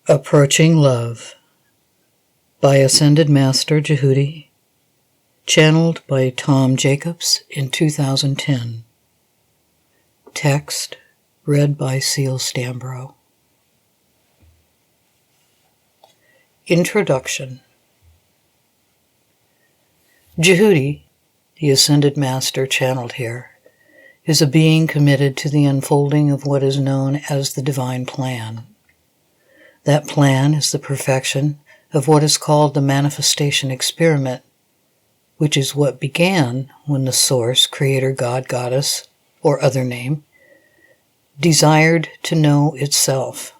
Approaching Love by Ascended Master Djehuty, channeled by Tom Jacobs in 2010. Text read by Seal Stambro. Introduction. Djehuty, the Ascended Master channeled here, is a being committed to the unfolding of what is known as the divine plan. That plan is the perfection of what is called the manifestation experiment, which is what began when the Source, Creator, God, Goddess, or other name, desired to know itself.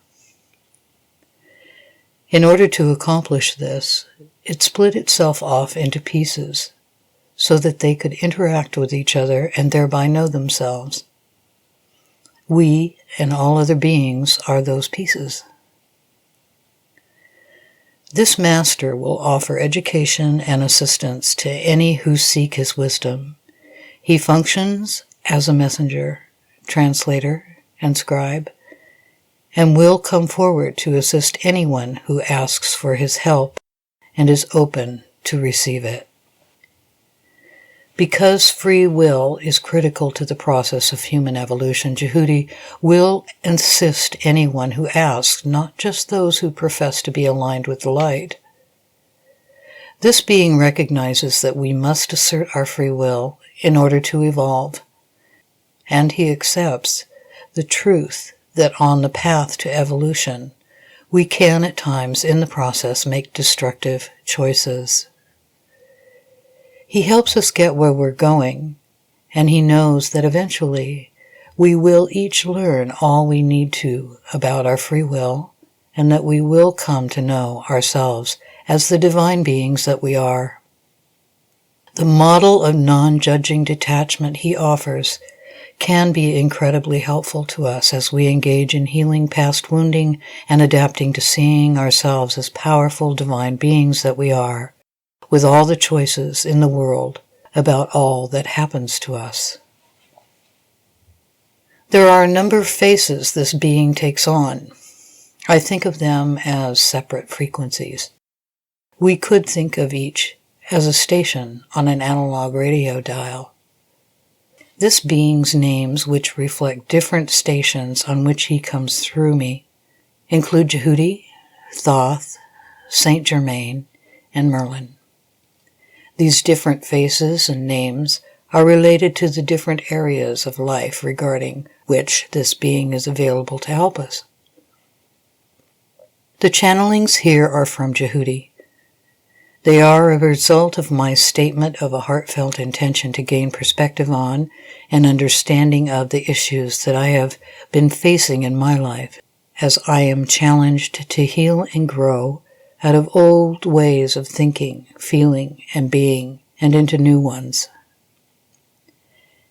In order to accomplish this, it split itself off into pieces so that they could interact with each other and thereby know themselves. We and all other beings are those pieces. This master will offer education and assistance to any who seek his wisdom. He functions as a messenger, translator, and scribe, and will come forward to assist anyone who asks for his help and is open to receive it. Because free will is critical to the process of human evolution, Djehuty will assist anyone who asks, not just those who profess to be aligned with the light. This being recognizes that we must assert our free will in order to evolve, and he accepts the truth that on the path to evolution, we can at times in the process make destructive choices. He helps us get where we're going, and he knows that eventually we will each learn all we need to about our free will, and that we will come to know ourselves as the divine beings that we are. The model of non-judging detachment he offers can be incredibly helpful to us as we engage in healing past wounding and adapting to seeing ourselves as powerful divine beings that we are, with all the choices in the world about all that happens to us. There are a number of faces this being takes on. I think of them as separate frequencies. We could think of each as a station on an analog radio dial. This being's names, which reflect different stations on which he comes through me, include Djehuty, Thoth, Saint Germain, and Merlin. These different faces and names are related to the different areas of life regarding which this being is available to help us. The channelings here are from Djehuty. They are a result of my statement of a heartfelt intention to gain perspective on and understanding of the issues that I have been facing in my life, as I am challenged to heal and grow out of old ways of thinking, feeling, and being, and into new ones.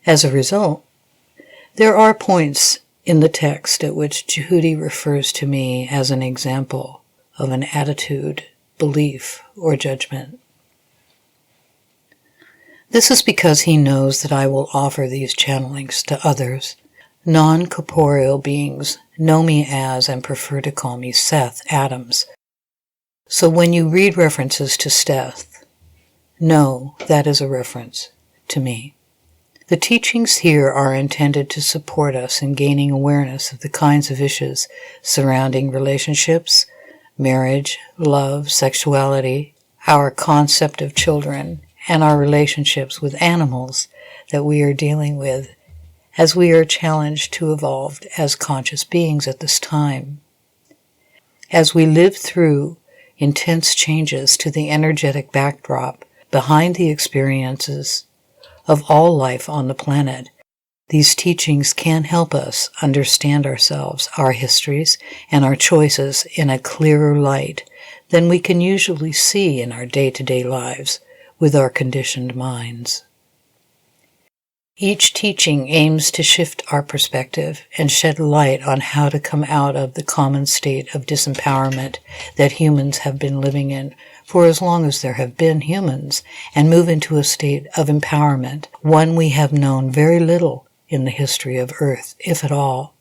As a result, there are points in the text at which Djehuty refers to me as an example of an attitude, belief, or judgment. This is because he knows that I will offer these channelings to others. Non-corporeal beings know me as and prefer to call me Seth Adams. So when you read references to Seth, know that is a reference to me. The teachings here are intended to support us in gaining awareness of the kinds of issues surrounding relationships, marriage, love, sexuality, our concept of children, and our relationships with animals that we are dealing with as we are challenged to evolve as conscious beings at this time. As we live through intense changes to the energetic backdrop behind the experiences of all life on the planet, these teachings can help us understand ourselves, our histories, and our choices in a clearer light than we can usually see in our day-to-day lives with our conditioned minds. Each teaching aims to shift our perspective and shed light on how to come out of the common state of disempowerment that humans have been living in for as long as there have been humans, and move into a state of empowerment, one we have known very little in the history of Earth, if at all.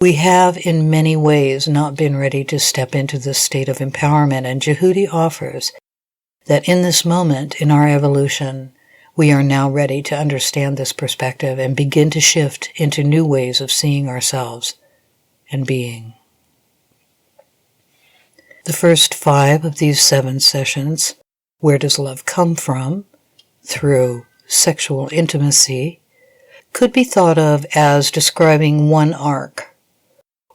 We have in many ways not been ready to step into this state of empowerment, and Djehuty offers that in this moment in our evolution, we are now ready to understand this perspective and begin to shift into new ways of seeing ourselves and being. The first 5 of these 7 sessions, Where Does Love Come From? Through sexual intimacy, could be thought of as describing one arc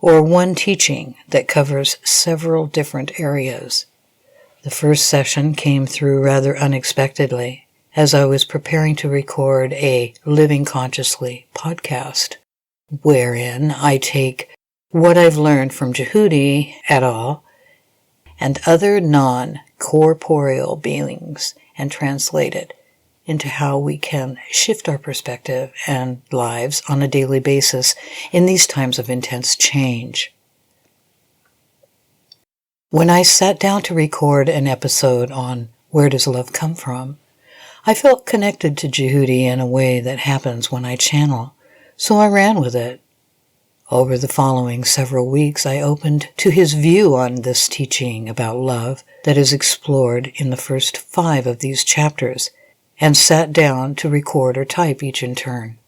or one teaching that covers several different areas. The first session came through rather unexpectedly as I was preparing to record a Living Consciously podcast, wherein I take what I've learned from Djehuty et al. And other non-corporeal beings and translate it into how we can shift our perspective and lives on a daily basis in these times of intense change. When I sat down to record an episode on Where Does Love Come From, I felt connected to Djehuty in a way that happens when I channel, so I ran with it. Over the following several weeks, I opened to his view on this teaching about love that is explored in the first 5 of these chapters, and sat down to record or type each in turn.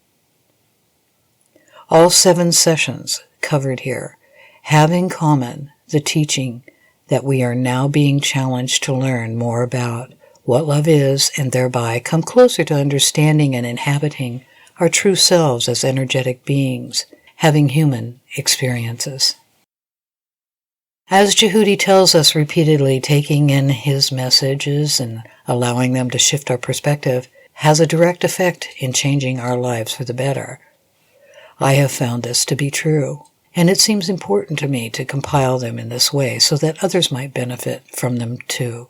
All 7 sessions covered here have in common the teaching that we are now being challenged to learn more about what love is and thereby come closer to understanding and inhabiting our true selves as energetic beings, having human experiences. As Djehuty tells us repeatedly, taking in his messages and allowing them to shift our perspective has a direct effect in changing our lives for the better. I have found this to be true, and it seems important to me to compile them in this way so that others might benefit from them too.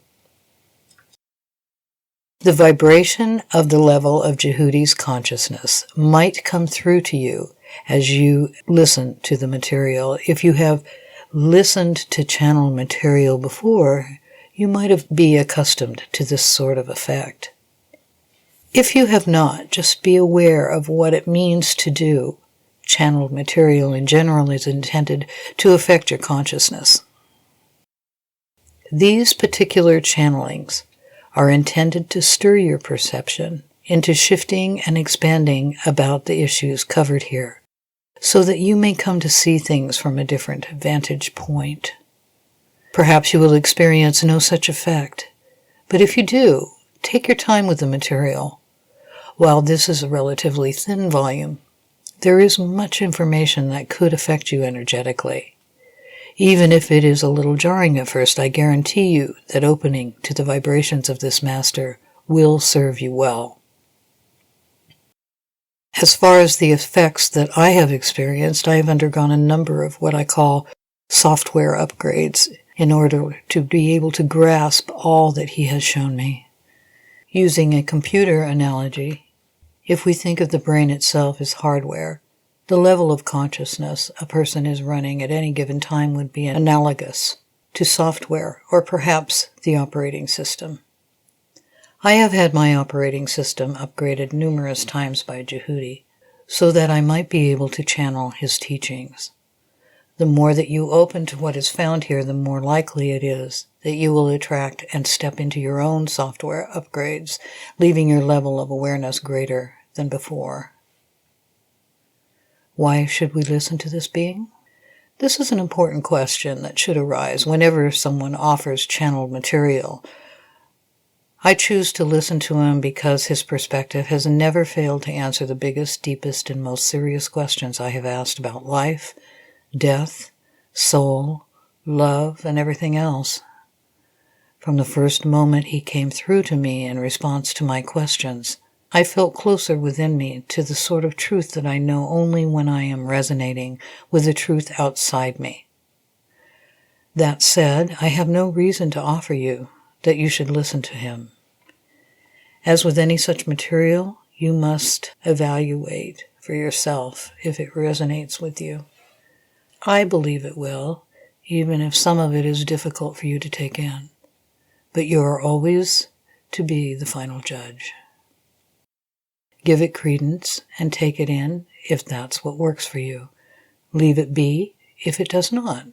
The vibration of the level of Djehuty's consciousness might come through to you as you listen to the material. If you have listened to channel material before, you might be accustomed to this sort of effect. If you have not, just be aware of what it means to do. Channeled material in general is intended to affect your consciousness. These particular channelings are intended to stir your perception into shifting and expanding about the issues covered here, so that you may come to see things from a different vantage point. Perhaps you will experience no such effect, but if you do, take your time with the material. While this is a relatively thin volume, there is much information that could affect you energetically. Even if it is a little jarring at first, I guarantee you that opening to the vibrations of this master will serve you well. As far as the effects that I have experienced, I have undergone a number of what I call software upgrades in order to be able to grasp all that he has shown me. Using a computer analogy, if we think of the brain itself as hardware, the level of consciousness a person is running at any given time would be analogous to software, or perhaps the operating system. I have had my operating system upgraded numerous times by Djehuty, so that I might be able to channel his teachings. The more that you open to what is found here, the more likely it is that you will attract and step into your own software upgrades, leaving your level of awareness greater than before. Why should we listen to this being? This is an important question that should arise whenever someone offers channeled material. I choose to listen to him because his perspective has never failed to answer the biggest, deepest, and most serious questions I have asked about life, death, soul, love, and everything else. From the first moment he came through to me in response to my questions, I felt closer within me to the sort of truth that I know only when I am resonating with the truth outside me. That said, I have no reason to offer you that you should listen to him. As with any such material, you must evaluate for yourself if it resonates with you. I believe it will, even if some of it is difficult for you to take in. But you are always to be the final judge. Give it credence and take it in if that's what works for you. Leave it be if it does not.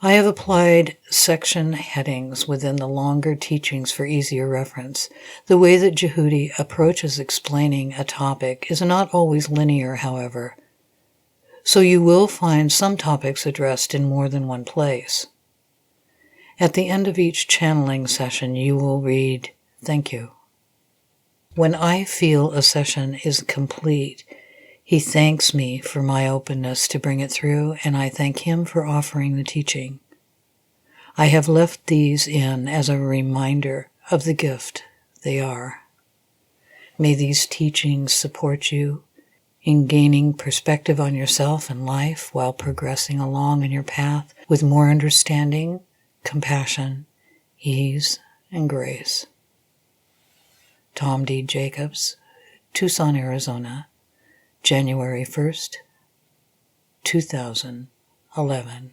I have applied section headings within the longer teachings for easier reference. The way that Djehuty approaches explaining a topic is not always linear, however, so you will find some topics addressed in more than one place. At the end of each channeling session, you will read, "Thank you." When I feel a session is complete, he thanks me for my openness to bring it through, and I thank him for offering the teaching. I have left these in as a reminder of the gift they are. May these teachings support you in gaining perspective on yourself and life while progressing along in your path with more understanding, compassion, ease, and grace. Tom D. Jacobs, Tucson, Arizona, January 1st, 2011.